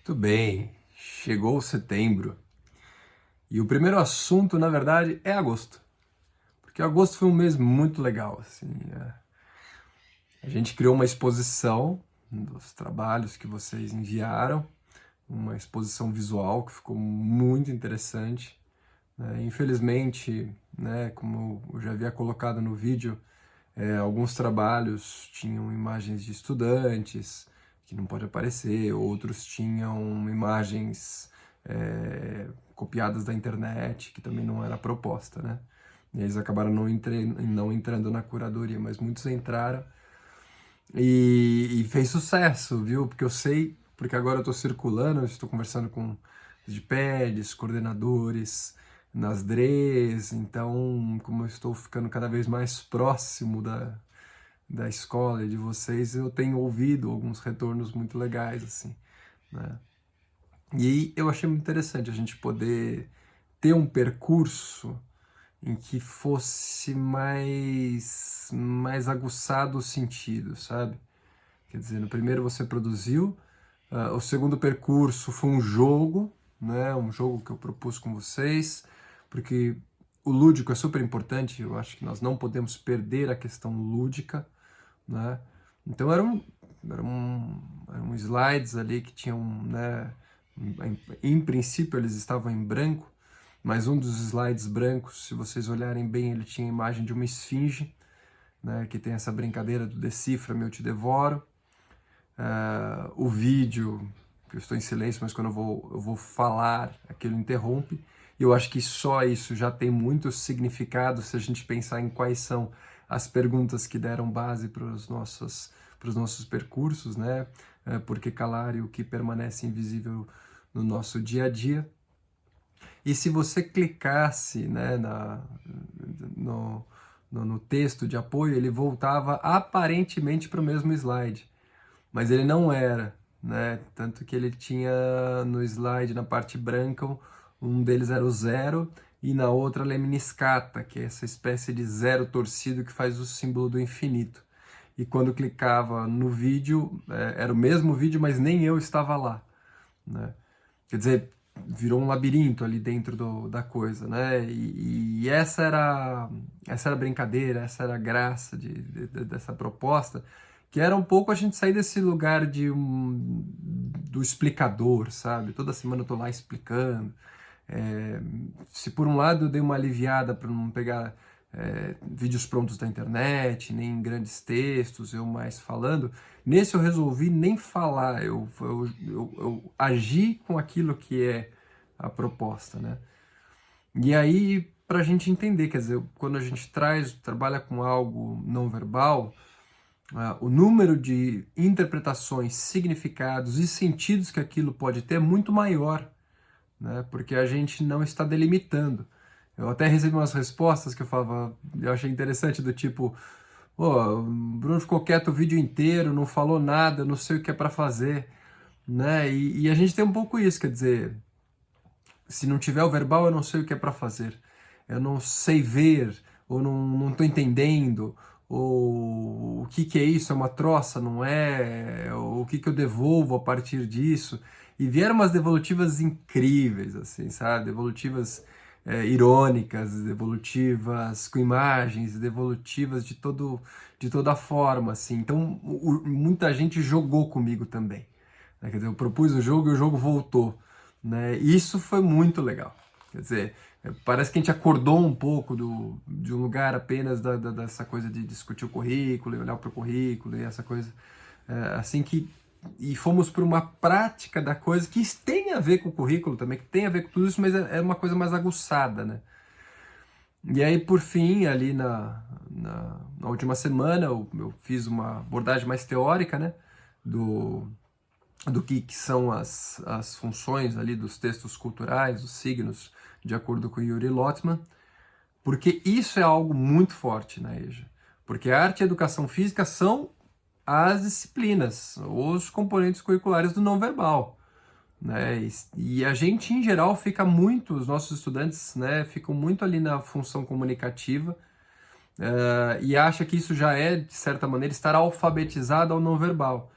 Muito bem, chegou setembro e o primeiro assunto, na verdade, é agosto, porque agosto foi um mês muito legal, assim, a gente criou uma exposição dos trabalhos que vocês enviaram, uma exposição visual que ficou muito interessante, né? Infelizmente, né, como eu já havia colocado no vídeo, alguns trabalhos tinham imagens de estudantes, que não pode aparecer, outros tinham imagens copiadas da internet, que também não era proposta, né? E eles acabaram não entrando na curadoria, mas muitos entraram e fez sucesso, viu? Porque eu sei, porque agora eu estou circulando, eu estou conversando com os DPEDs, coordenadores, nas DREs, então, como eu estou ficando cada vez mais próximo da escola e de vocês, eu tenho ouvido alguns retornos muito legais, assim, né? E eu achei muito interessante a gente poder ter um percurso em que fosse mais aguçado o sentido, sabe? Quer dizer, no primeiro você produziu, o segundo percurso foi um jogo, né? Um jogo que eu propus com vocês, porque o lúdico é super importante, eu acho que nós não podemos perder a questão lúdica, né? Então eram slides ali que tinham, né? Em princípio eles estavam em branco, mas um dos slides brancos, se vocês olharem bem, ele tinha a imagem de uma esfinge, né? Que tem essa brincadeira do decifra-me, eu te devoro. O vídeo, que eu estou em silêncio, mas quando eu vou falar, aquilo interrompe. E eu acho que só isso já tem muito significado se a gente pensar em quais são as perguntas que deram base para os nossos percursos, né? Por que calar e o que permanece invisível no nosso dia a dia. E se você clicasse, né, no texto de apoio, ele voltava aparentemente para o mesmo slide, mas ele não era, né? Tanto que ele tinha no slide, na parte branca, um deles era o zero e na outra a lemniscata, que é essa espécie de zero torcido que faz o símbolo do infinito. E quando clicava no vídeo, era o mesmo vídeo, mas nem eu estava lá, né? Quer dizer, virou um labirinto ali dentro da coisa, né? E essa era a brincadeira, essa era a graça dessa proposta, que era um pouco a gente sair desse lugar do explicador, sabe? Toda semana eu tô lá explicando. Se por um lado eu dei uma aliviada para não pegar vídeos prontos da internet, nem grandes textos, eu mais falando, nesse eu resolvi nem falar, eu agi com aquilo que é a proposta, né? E aí, para a gente entender, quer dizer, quando a gente trabalha com algo não verbal, o número de interpretações, significados e sentidos que aquilo pode ter é muito maior, né? Porque a gente não está delimitando. Eu até recebi umas respostas que eu falava, eu achei interessante, do tipo, o Bruno ficou quieto o vídeo inteiro, não falou nada, não sei o que é para fazer, né? E a gente tem um pouco isso, quer dizer, se não tiver o verbal, eu não sei o que é para fazer. Eu não sei ver, ou não estou entendendo, ou o que é isso, é uma troça, não é? Ou o que eu devolvo a partir disso? E vieram umas devolutivas incríveis, assim, sabe? Devolutivas irônicas, devolutivas com imagens, devolutivas de toda forma, assim. Então, muita gente jogou comigo também, né? Quer dizer, eu propus o jogo e o jogo voltou, né? Isso foi muito legal. Quer dizer, parece que a gente acordou um pouco de um lugar apenas dessa coisa de discutir o currículo e olhar para o currículo e essa coisa, assim que... E fomos para uma prática da coisa que tem a ver com o currículo também, que tem a ver com tudo isso, mas é uma coisa mais aguçada, né? E aí, por fim, ali na última semana, eu fiz uma abordagem mais teórica, né? Do que são as funções ali dos textos culturais, os signos, de acordo com Yuri Lotman, porque isso é algo muito forte na EJA. Porque a arte e a educação física são as disciplinas, os componentes curriculares do não verbal, né? E a gente, em geral, fica muito, os nossos estudantes, né, ficam muito ali na função comunicativa, e acha que isso já é, de certa maneira, estar alfabetizado ao não verbal.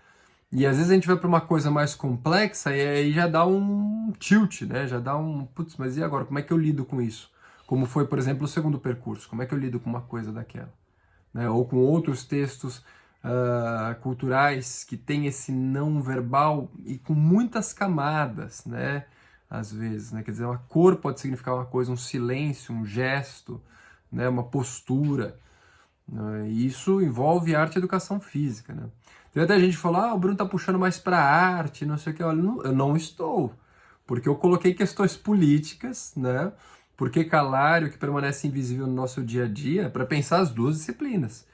E às vezes a gente vai para uma coisa mais complexa e aí já dá um tilt, né? Já dá um, putz, mas e agora? Como é que eu lido com isso? Como foi, por exemplo, o segundo percurso. Como é que eu lido com uma coisa daquela? Né? Ou com outros textos culturais que têm esse não verbal e com muitas camadas, né? Às vezes, né? Quer dizer, uma cor pode significar uma coisa, um silêncio, um gesto, né? Uma postura, né? E isso envolve arte e educação física, né? Tem até gente que falou, o Bruno tá puxando mais para arte, não sei o que. Olha, eu não estou, porque eu coloquei questões políticas, né? Porque calar o que permanece invisível no nosso dia a dia para pensar as duas disciplinas.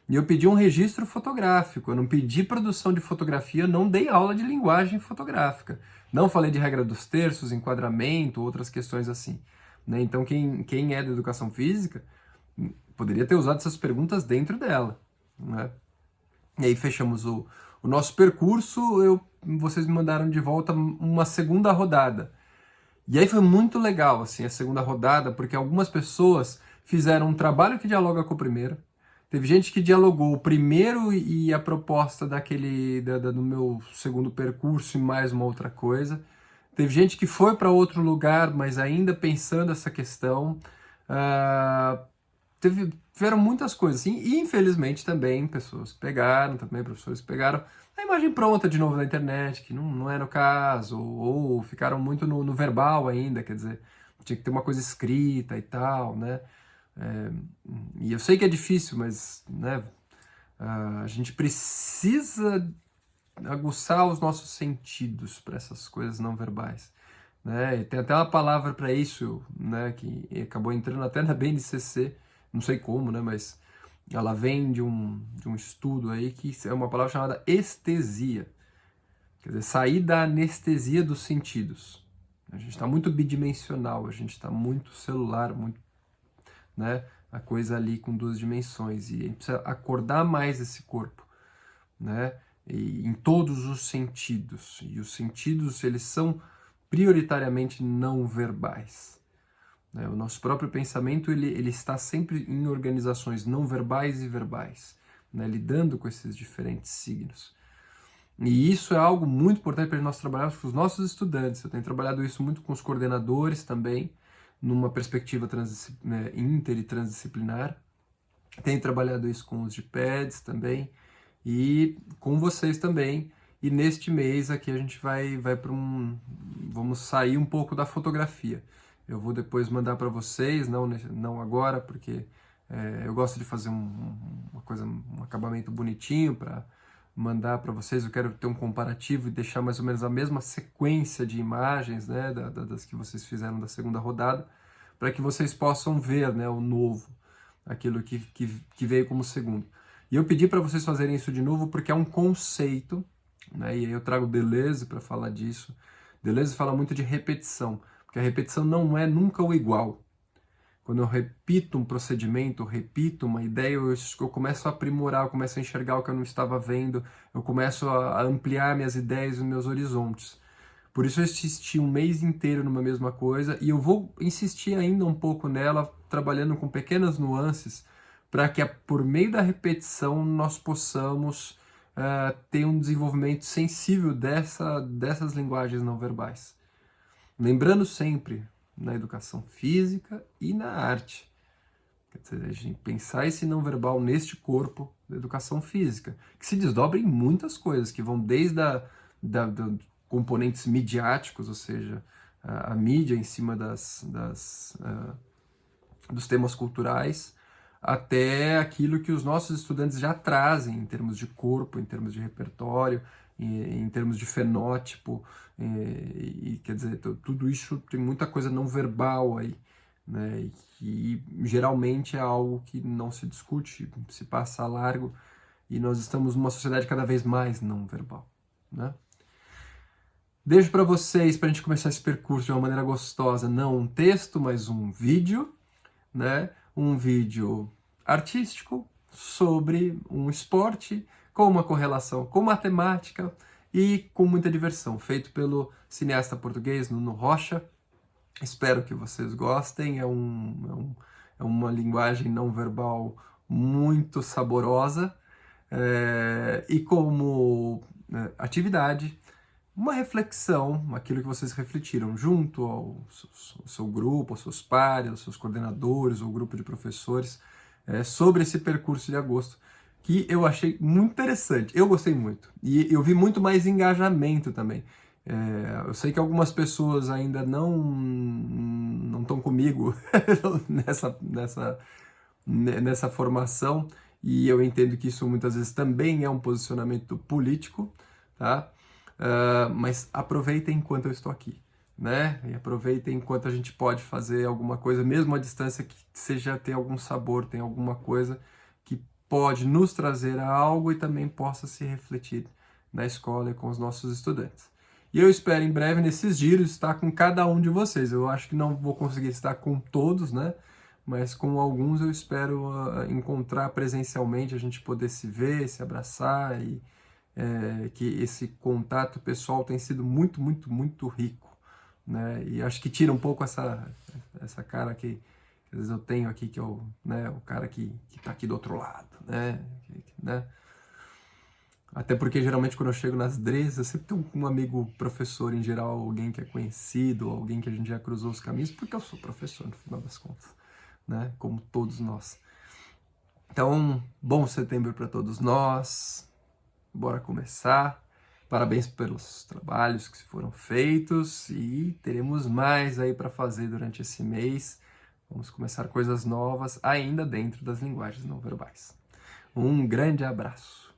E eu pedi um registro fotográfico, eu não pedi produção de fotografia, eu não dei aula de linguagem fotográfica. Não falei de regra dos terços, enquadramento, outras questões assim. Né? Então, quem é da educação física poderia ter usado essas perguntas dentro dela. Né? E aí fechamos o nosso percurso, vocês me mandaram de volta uma segunda rodada. E aí foi muito legal assim, a segunda rodada, porque algumas pessoas fizeram um trabalho que dialoga com o primeiro. Teve gente que dialogou o primeiro e a proposta do meu segundo percurso e mais uma outra coisa. Teve gente que foi para outro lugar, mas ainda pensando essa questão. Ah, tiveram muitas coisas assim, e infelizmente também pessoas pegaram, também professores pegaram a imagem pronta de novo na internet, que não era o caso, ou ficaram muito no verbal ainda, quer dizer, tinha que ter uma coisa escrita e tal, né? É, e eu sei que é difícil, mas né, a gente precisa aguçar os nossos sentidos para essas coisas não verbais. Né? E tem até uma palavra para isso, né, que acabou entrando até na BNCC, não sei como, né, mas ela vem de um estudo aí que é uma palavra chamada estesia. Quer dizer, sair da anestesia dos sentidos. A gente está muito bidimensional, a gente está muito celular, muito, né, a coisa ali com duas dimensões. E a gente precisa acordar mais esse corpo, né, e, em todos os sentidos. E os sentidos, eles são prioritariamente não verbais. Né? O nosso próprio pensamento ele está sempre em organizações não verbais e verbais, né? Lidando com esses diferentes signos. E isso é algo muito importante para nós trabalharmos com os nossos estudantes. Eu tenho trabalhado isso muito com os coordenadores também, numa perspectiva inter e transdisciplinar. Tenho trabalhado isso com os GPEDs também e com vocês também. E neste mês aqui a gente vai para vamos sair um pouco da fotografia. Eu vou depois mandar para vocês, não agora, porque eu gosto de fazer uma coisa, um acabamento bonitinho para mandar para vocês. Eu quero ter um comparativo e deixar mais ou menos a mesma sequência de imagens, né, das que vocês fizeram da segunda rodada, para que vocês possam ver, né, o novo, aquilo que veio como segundo. E eu pedi para vocês fazerem isso de novo porque é um conceito, né? E aí eu trago Deleuze para falar disso. Deleuze fala muito de repetição, porque a repetição não é nunca o igual. Quando eu repito um procedimento, eu repito uma ideia, eu começo a aprimorar, eu começo a enxergar o que eu não estava vendo, eu começo a ampliar minhas ideias e meus horizontes. Por isso eu insisti um mês inteiro numa mesma coisa e eu vou insistir ainda um pouco nela, trabalhando com pequenas nuances, para que por meio da repetição nós possamos ter um desenvolvimento sensível dessas linguagens não verbais. Lembrando sempre na educação física e na arte. Quer dizer, a gente pensar esse não verbal neste corpo da educação física, que se desdobra em muitas coisas, que vão desde componentes midiáticos, ou seja, a mídia em cima dos temas culturais, até aquilo que os nossos estudantes já trazem em termos de corpo, em termos de repertório, em termos de fenótipo, e quer dizer, tudo isso tem muita coisa não verbal aí, né, e que geralmente é algo que não se discute, se passa a largo, e nós estamos numa sociedade cada vez mais não verbal, né? Deixo para vocês, para a gente começar esse percurso de uma maneira gostosa, não um texto, mas um vídeo, né? Um vídeo artístico sobre um esporte com uma correlação com matemática e com muita diversão, feito pelo cineasta português Nuno Rocha. Espero que vocês gostem, é uma linguagem não verbal muito saborosa, e como atividade, uma reflexão, aquilo que vocês refletiram junto ao seu grupo, aos seus pares, aos seus coordenadores, ou grupo de professores, sobre esse percurso de agosto, que eu achei muito interessante. Eu gostei muito. E eu vi muito mais engajamento também. Eu sei que algumas pessoas ainda não estão comigo nessa formação, e eu entendo que isso muitas vezes também é um posicionamento político, tá? Mas aproveitem enquanto eu estou aqui, né? E aproveitem enquanto a gente pode fazer alguma coisa, mesmo à distância, que seja ter algum sabor, tem alguma coisa que pode nos trazer a algo e também possa se refletir na escola e com os nossos estudantes. E eu espero em breve, nesses giros, estar com cada um de vocês. Eu acho que não vou conseguir estar com todos, né? Mas com alguns eu espero encontrar presencialmente, a gente poder se ver, se abraçar, e que esse contato pessoal tem sido muito, muito, muito rico, né? E acho que tira um pouco essa cara que às vezes eu tenho aqui, que é o cara que está aqui do outro lado, né? Até porque geralmente quando eu chego nas DREs, eu sempre tenho um amigo professor, em geral, alguém que é conhecido, alguém que a gente já cruzou os caminhos, porque eu sou professor, no final das contas, né? Como todos nós. Então, bom setembro para todos nós. Bora começar. Parabéns pelos trabalhos que foram feitos, e teremos mais aí para fazer durante esse mês. Vamos começar coisas novas ainda dentro das linguagens não verbais. Um grande abraço.